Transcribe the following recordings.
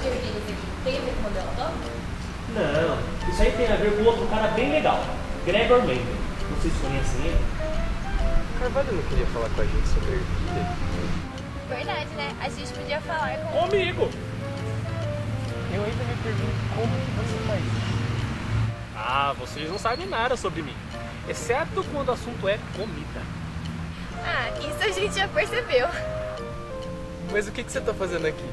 de ervilhas aqui tem a ver com o modelador? Não, isso aí tem a ver com outro cara bem legal, Gregor Mendel. Vocês conhecem ele? Carvalho não queria falar com a gente sobre ervilha? Verdade, né? A gente podia falar com... Comigo! Eu ainda me pergunto como que você faz isso. Ah, vocês não sabem nada sobre mim, exceto quando o assunto é comida. Ah, isso a gente já percebeu. Mas o que você tá fazendo aqui?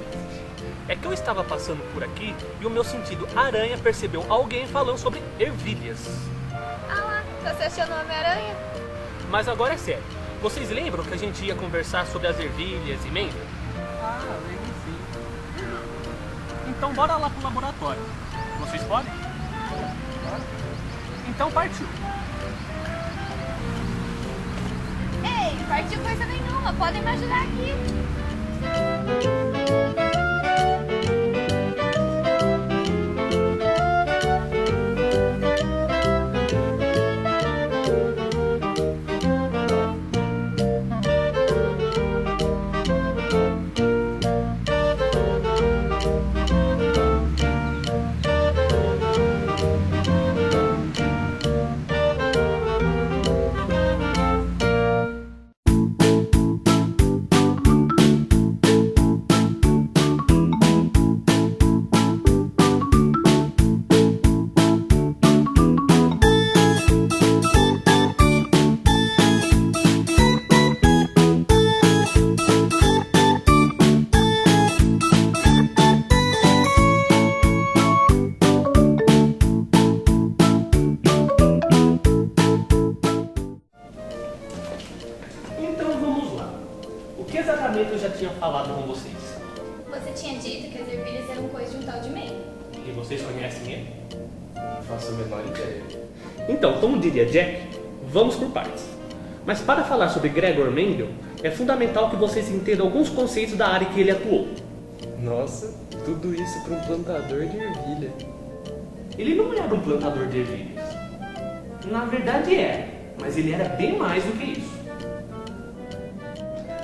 É que eu estava passando por aqui e o meu sentido aranha percebeu alguém falando sobre ervilhas. Ah lá, você achou o nome aranha? Mas agora é sério, vocês lembram que a gente ia conversar sobre as ervilhas e Mendel? Ah, lembro sim. Então bora lá pro laboratório. Vocês podem? Então partiu. Ei, partiu coisa nenhuma, podem me ajudar aqui. Então vamos lá. O que exatamente eu já tinha falado com vocês? Você tinha dito que as ervilhas eram coisa de um tal de Mendel. E vocês conhecem ele? Não faço a menor ideia. Então, como diria Jack, vamos por partes. Mas para falar sobre Gregor Mendel, é fundamental que vocês entendam alguns conceitos da área que ele atuou. Nossa, tudo isso para um plantador de ervilha. Ele não era um plantador de ervilhas. Na verdade era, mas ele era bem mais do que isso.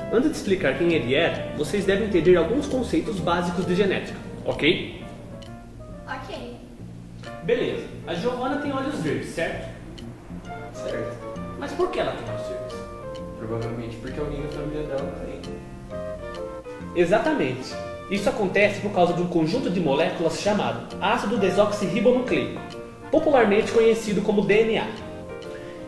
Antes de explicar quem ele era, vocês devem entender alguns conceitos básicos de genética, ok? Ok. Beleza, a Giovanna tem olhos verdes, certo? Certo. Mas por que ela tem olhos verdes? Provavelmente porque alguém da família dela tem. Exatamente. Isso acontece por causa de um conjunto de moléculas chamado ácido desoxirribonucleico, popularmente conhecido como DNA.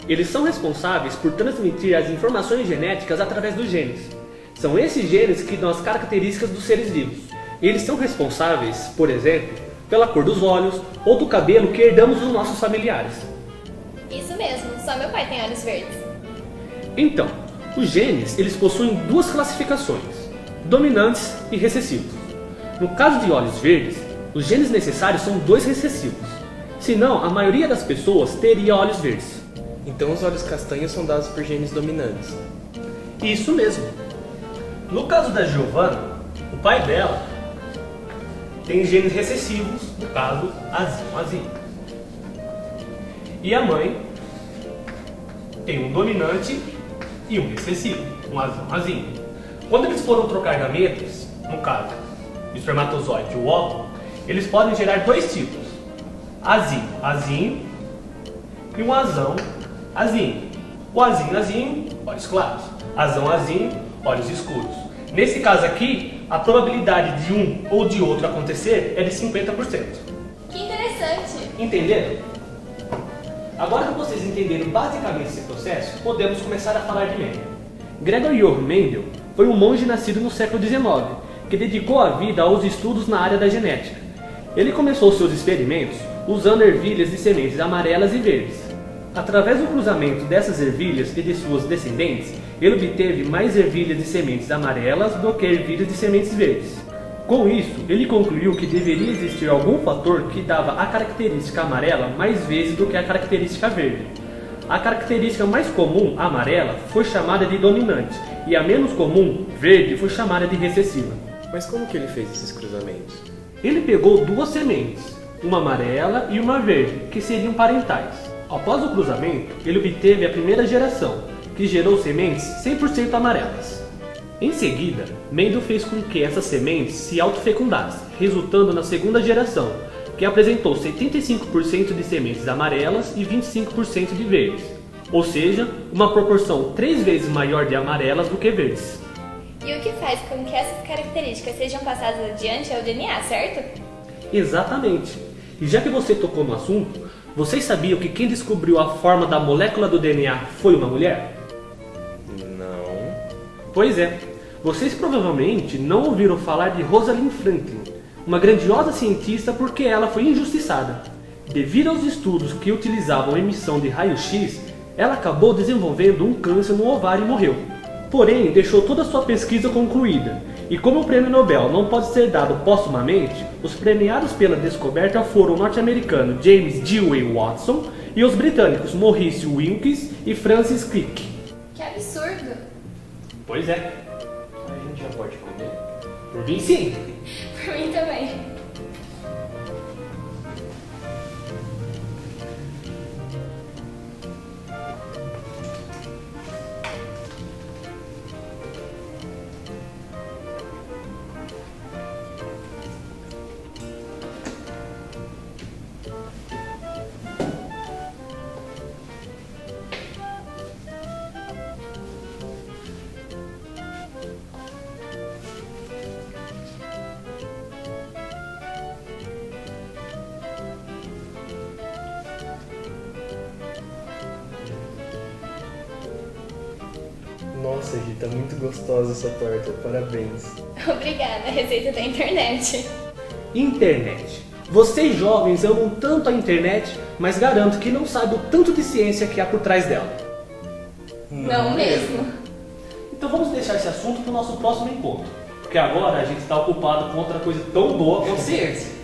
Eles são responsáveis por transmitir as informações genéticas através dos genes. São esses genes que dão as características dos seres vivos. Eles são responsáveis, por exemplo, pela cor dos olhos ou do cabelo que herdamos dos nossos familiares. Isso mesmo, só meu pai tem olhos verdes. Então, os genes eles possuem duas classificações, dominantes e recessivos. No caso de olhos verdes, os genes necessários são 2 recessivos. Senão, a maioria das pessoas teria olhos verdes. Então os olhos castanhos são dados por genes dominantes. Isso mesmo. No caso da Giovanna, o pai dela tem genes recessivos, no caso, azinho. E a mãe tem um dominante e um recessivo, um azinho. Quando eles foram trocar gametas, no caso, o espermatozoide e o óvulo, eles podem gerar 2 tipos: azinho e um azinho. O azinho, olhos claros. Azinho, olhos escuros. Nesse caso aqui, a probabilidade de um ou de outro acontecer é de 50%. Que interessante. Entenderam? Agora que vocês entenderam basicamente esse processo, podemos começar a falar de Mendel. Gregor Johann Mendel foi um monge nascido no século XIX, que dedicou a vida aos estudos na área da genética. Ele começou seus experimentos usando ervilhas de sementes amarelas e verdes. Através do cruzamento dessas ervilhas e de suas descendentes, ele obteve mais ervilhas de sementes amarelas do que ervilhas de sementes verdes. Com isso, ele concluiu que deveria existir algum fator que dava a característica amarela mais vezes do que a característica verde. A característica mais comum, amarela, foi chamada de dominante, e a menos comum, verde, foi chamada de recessiva. Mas como que ele fez esses cruzamentos? Ele pegou 2 sementes, uma amarela e uma verde, que seriam parentais. Após o cruzamento, ele obteve a primeira geração, que gerou sementes 100% amarelas. Em seguida, Mendel fez com que essas sementes se autofecundassem, resultando na segunda geração, que apresentou 75% de sementes amarelas e 25% de verdes, ou seja, uma proporção 3 vezes maior de amarelas do que verdes. E o que faz com que essas características sejam passadas adiante é o DNA, certo? Exatamente. E já que você tocou no assunto, vocês sabiam que quem descobriu a forma da molécula do DNA foi uma mulher? Não. Pois é, vocês provavelmente não ouviram falar de Rosalind Franklin, uma grandiosa cientista porque ela foi injustiçada. Devido aos estudos que utilizavam emissão de raio-x, ela acabou desenvolvendo um câncer no ovário e morreu. Porém, deixou toda a sua pesquisa concluída, e como o prêmio Nobel não pode ser dado póstumamente, os premiados pela descoberta foram o norte-americano James Dewey Watson e os britânicos Maurice Wilkes e Francis Crick. Que absurdo! Pois é. A gente já pode comer? Por mim, sim. Por mim também. Nossa, Gi, tá muito gostosa essa torta. Parabéns. Obrigada, receita da internet. Internet. Vocês jovens amam tanto a internet, mas garanto que não sabem o tanto de ciência que há por trás dela. Não mesmo. Então vamos deixar esse assunto para o nosso próximo encontro, porque agora a gente está ocupado com outra coisa tão boa quanto ciência.